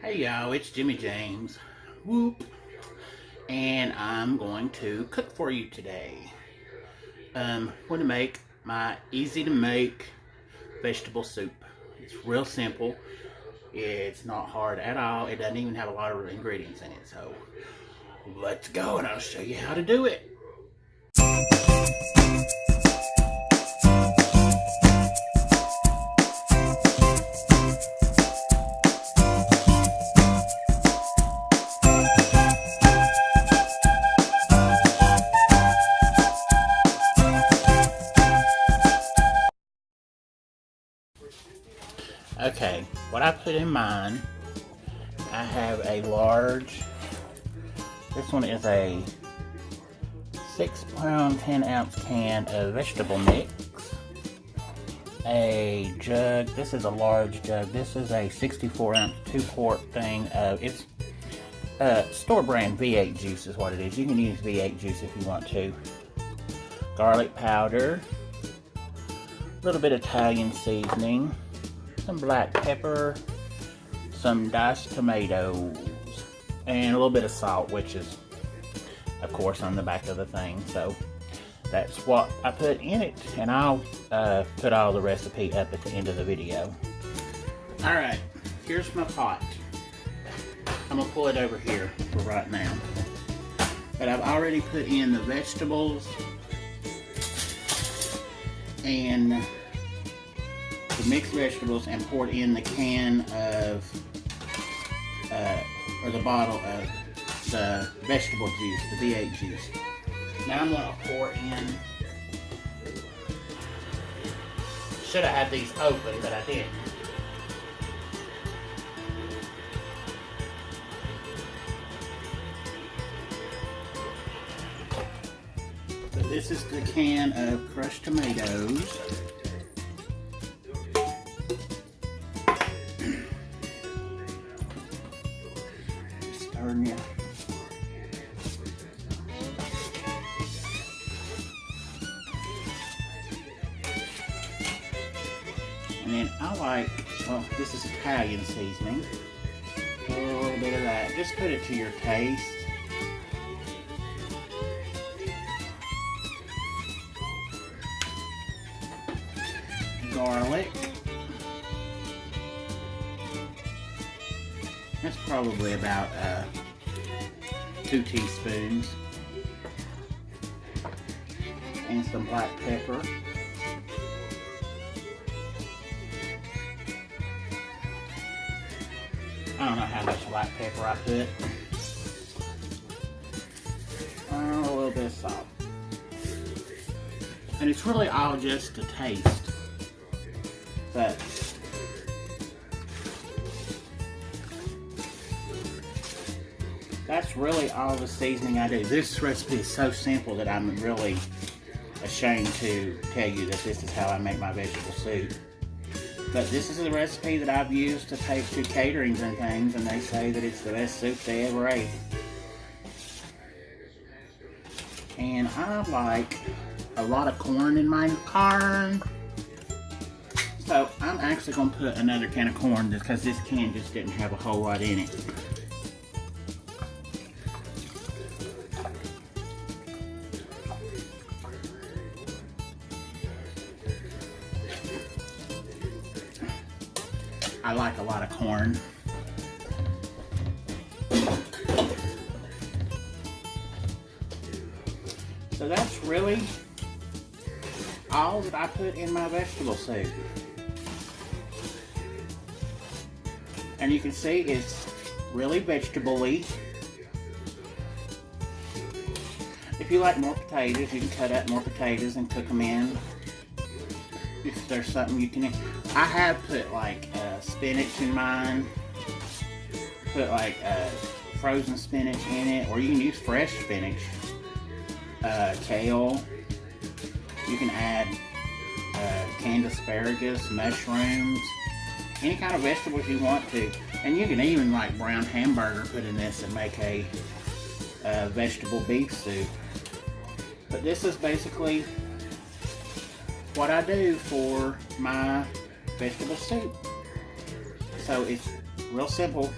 Hey y'all, it's Jimmy James. Whoop. And I'm going to cook for you today. I'm going to make my easy to make vegetable soup. It's real simple. It's not hard at all. It doesn't even have a lot of ingredients in it. So let's go and I'll show you how to do it. Okay, what I put in mine, I have a large, this one is a 6-pound, 10-ounce can of vegetable mix, a jug, this is a large jug, this is a 64-ounce 2-quart thing of, it's store brand V8 juice is what it is. You can use V8 juice if you want to. Garlic powder, a little bit of Italian seasoning, some black pepper, some diced tomatoes, and a little bit of salt, which is, of course, on the back of the thing. So that's what I put in it, and I'll put all the recipe up at the end of the video. Alright, here's my pot. I'm going to pull it over here for right now. But I've already put in the vegetables and the mixed vegetables and poured in the can of, or the bottle of the vegetable juice, the V8 juice. Now I'm going to pour in, should have had these open, but I didn't. So this is the can of crushed tomatoes. Yeah. And then I like, well, this is Italian seasoning. A little bit of that. Just put it to your taste. Garlic. That's probably about 2 teaspoons. And some black pepper. I don't know how much black pepper I put. A little bit of salt. And it's really all just to taste. But that's really all the seasoning I do. This recipe is so simple that I'm really ashamed to tell you that this is how I make my vegetable soup. But this is a recipe that I've used to take to caterings and things, and they say that it's the best soup they ever ate. And I like a lot of corn in my corn. So I'm actually going to put another can of corn because this can just didn't have a whole lot in it. I like a lot of corn. So that's really all that I put in my vegetable soup. And you can see it's really vegetable-y. If you like more potatoes, you can cut up more potatoes and cook them in. If there's something you can, I have put like spinach in mine. Put like frozen spinach in it, or you can use fresh spinach. Kale. You can add canned asparagus, mushrooms, any kind of vegetables you want to. And you can even like brown hamburger put in this and make a vegetable beef soup. But this is basically what I do for my vegetable soup. So it's real simple.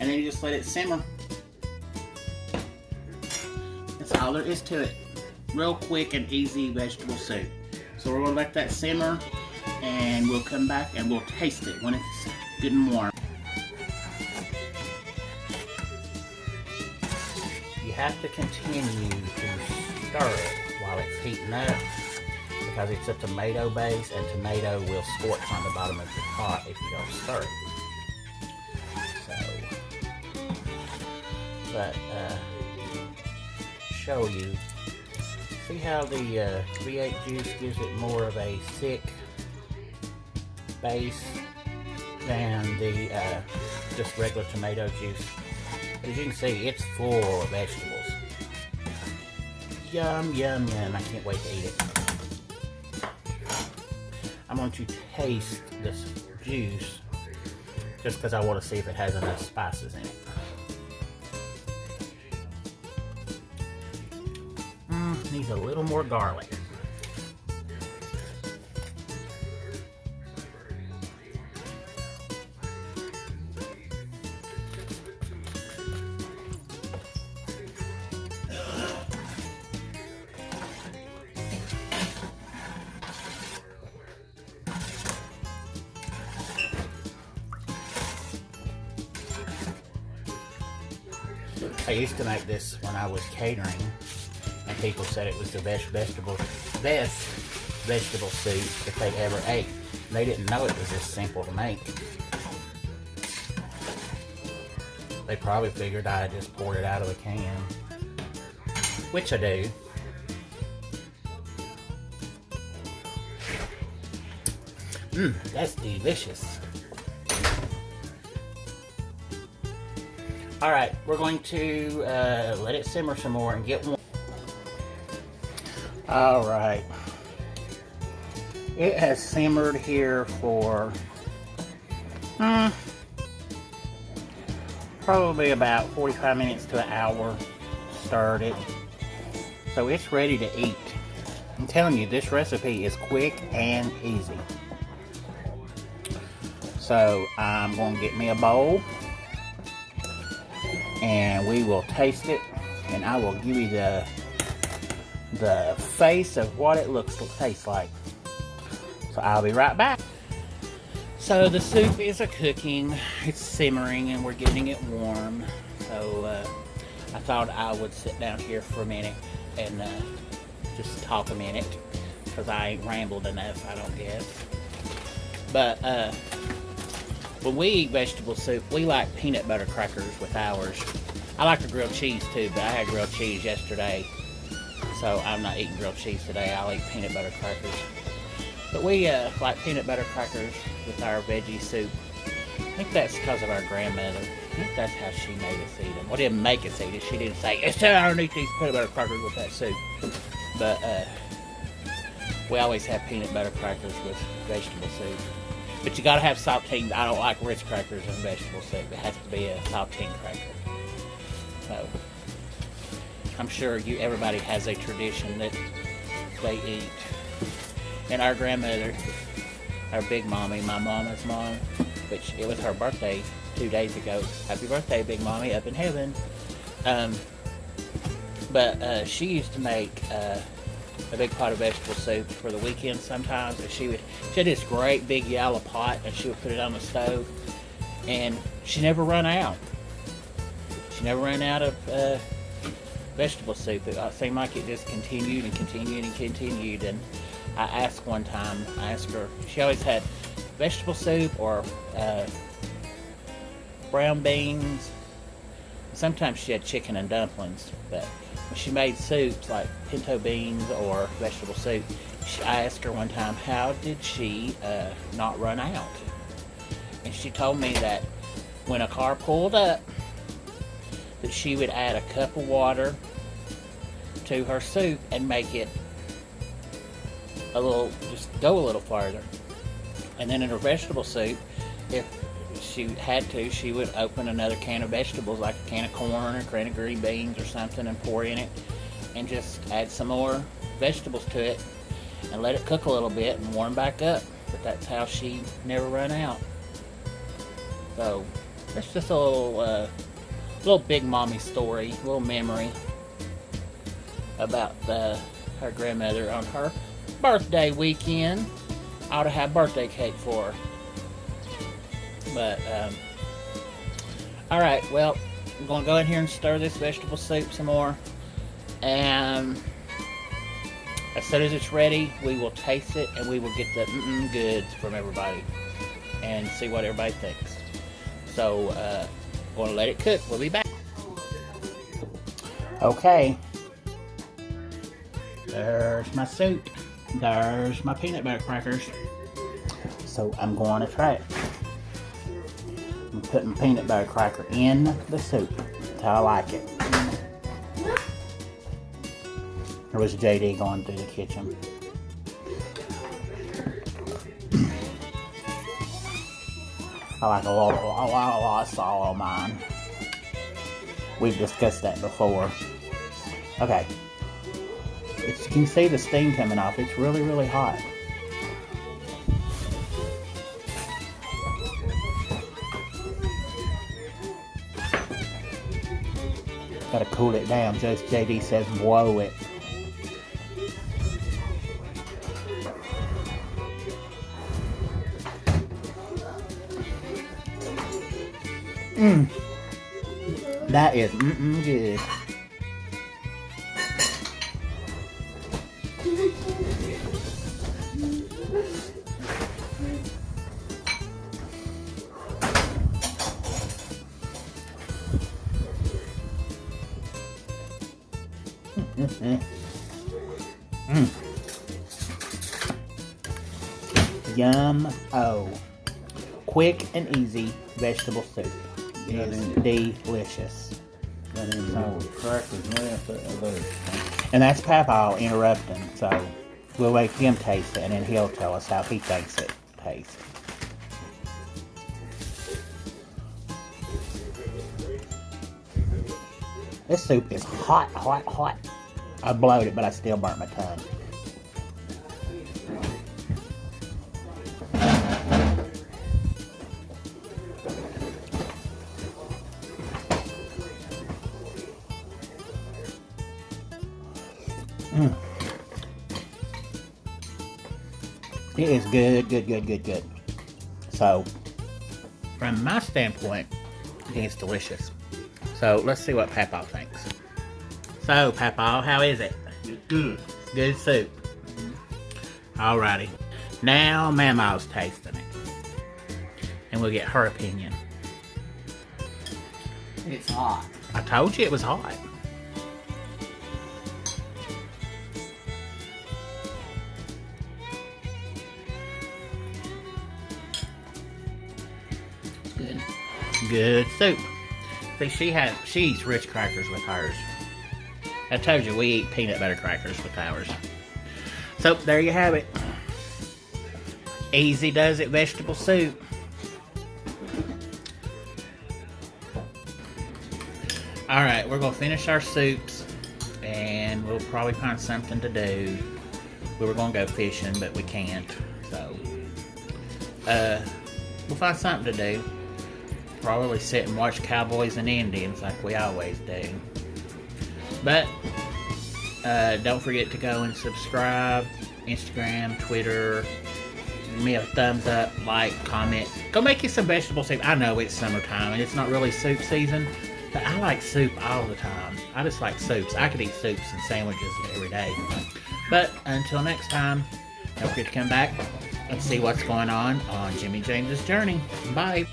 and then you just let it simmer. That's all there is to it. Real quick and easy vegetable soup. So we're gonna let that simmer, and we'll come back and we'll taste it when it's good and warm. You have to continue to stir it while it's heating up, because it's a tomato base, and tomato will scorch on the bottom of your pot if you don't stir it. So, but show you. See how the V8 juice gives it more of a thick base than the just regular tomato juice. As you can see, it's full of vegetables. Yum, yum, yum. I can't wait to eat it. I'm going to taste this juice just because I want to see if it has enough spices in it. Needs a little more garlic. I used to make this when I was catering, and people said it was the best vegetable soup that they'd ever ate. They didn't know it was this simple to make. They probably figured I just poured it out of a can, which I do. That's delicious. Alright, we're going to let it simmer some more and get warm. Alright. It has simmered here for probably about 45 minutes to an hour. Stirred it. So it's ready to eat. I'm telling you, this recipe is quick and easy. So I'm going to get me a bowl, and we will taste it, and I will give you the face of what it tastes like. So I'll be right back. So the soup is cooking, it's simmering, and we're getting it warm. So I thought I would sit down here for a minute and just talk a minute, because I ain't rambled enough, I don't guess. But when we eat vegetable soup, we like peanut butter crackers with ours. I like the grilled cheese too, but I had grilled cheese yesterday, so I'm not eating grilled cheese today. I'll eat peanut butter crackers. But we like peanut butter crackers with our veggie soup. I think that's because of our grandmother. I think that's how she made us eat them. Well, didn't make us eat it. She didn't say, it's time I don't eat these peanut butter crackers with that soup. But we always have peanut butter crackers with vegetable soup. But you gotta have saltine. I don't like Ritz crackers in vegetable soup. It has to be a saltine cracker. So I'm sure everybody has a tradition that they eat. And our grandmother, our big mommy, my mama's mom, which it was her birthday 2 days ago. Happy birthday, Big Mommy, up in heaven. But she used to make a big pot of vegetable soup for the weekend sometimes. And she had this great big yellow pot, and she would put it on the stove, and she never run out. She never ran out of vegetable soup. It seemed like it just continued and continued and continued. And I asked her, she always had vegetable soup or brown beans. Sometimes she had chicken and dumplings, but when she made soups like pinto beans or vegetable soup, I asked her one time, how did she not run out? And she told me that when a car pulled up, that she would add a cup of water to her soup and make it just go a little farther. And then in her vegetable soup, if she had to, she would open another can of vegetables, like a can of corn or a can of green beans or something, and pour in it, and just add some more vegetables to it and let it cook a little bit and warm back up. But that's how she never run out. So It's just a little big mommy story, a little memory about her grandmother on her birthday weekend. I ought to have birthday cake for her. But, alright, well, I'm going to go in here and stir this vegetable soup some more. And as soon as it's ready, we will taste it and we will get the goods from everybody and see what everybody thinks. So, going to let it cook. We'll be back. Okay. There's my soup. There's my peanut butter crackers. So I'm going to try it. I'm putting peanut butter cracker in the soup. That's how I like it. There was JD going through the kitchen. I like a lot of salt on mine. We've discussed that before. Okay. You can see the steam coming off. It's really, really hot. Gotta cool it down. Just JD says blow it. That is good. Yum. Oh. Quick and easy vegetable soup. Is delicious. And that's Papa interrupting, so we'll make him taste it and then he'll tell us how he thinks it tastes. This soup is hot, hot, hot. I blowed it, but I still burnt my tongue. It is good. So, from my standpoint, it's delicious. So, let's see what Papa thinks. So, Papa, how is it? It's good. Good soup. Alrighty. Now, Mama's tasting it. And we'll get her opinion. It's hot. I told you it was hot. Good. Good soup. See, she eats rich crackers with hers. I told you we eat peanut butter crackers with ours. So there you have it. Easy does it vegetable soup. Alright, we're gonna finish our soups and we'll probably find something to do. We were gonna go fishing, but we can't. So we'll find something to do. Probably sit and watch Cowboys and Indians like we always do. But don't forget to go and subscribe, Instagram, Twitter, give me a thumbs up, like, comment. Go make you some vegetable soup. I know it's summertime and it's not really soup season, but I like soup all the time. I just like soups. I could eat soups and sandwiches every day. But until next time, don't forget to come back and see what's going on Jimmijamez'S journey. Bye.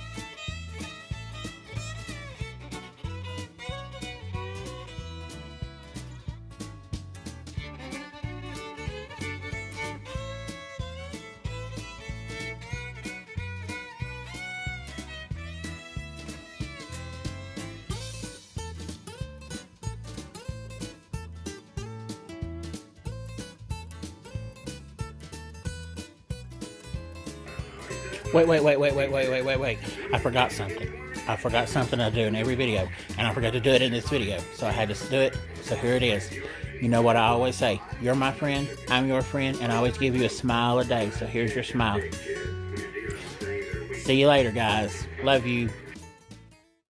Wait. I forgot something. I forgot something I do in every video, and I forgot to do it in this video, so I had to do it, so here it is. You know what I always say, you're my friend, I'm your friend, and I always give you a smile a day, so here's your smile. See you later, guys. Love you.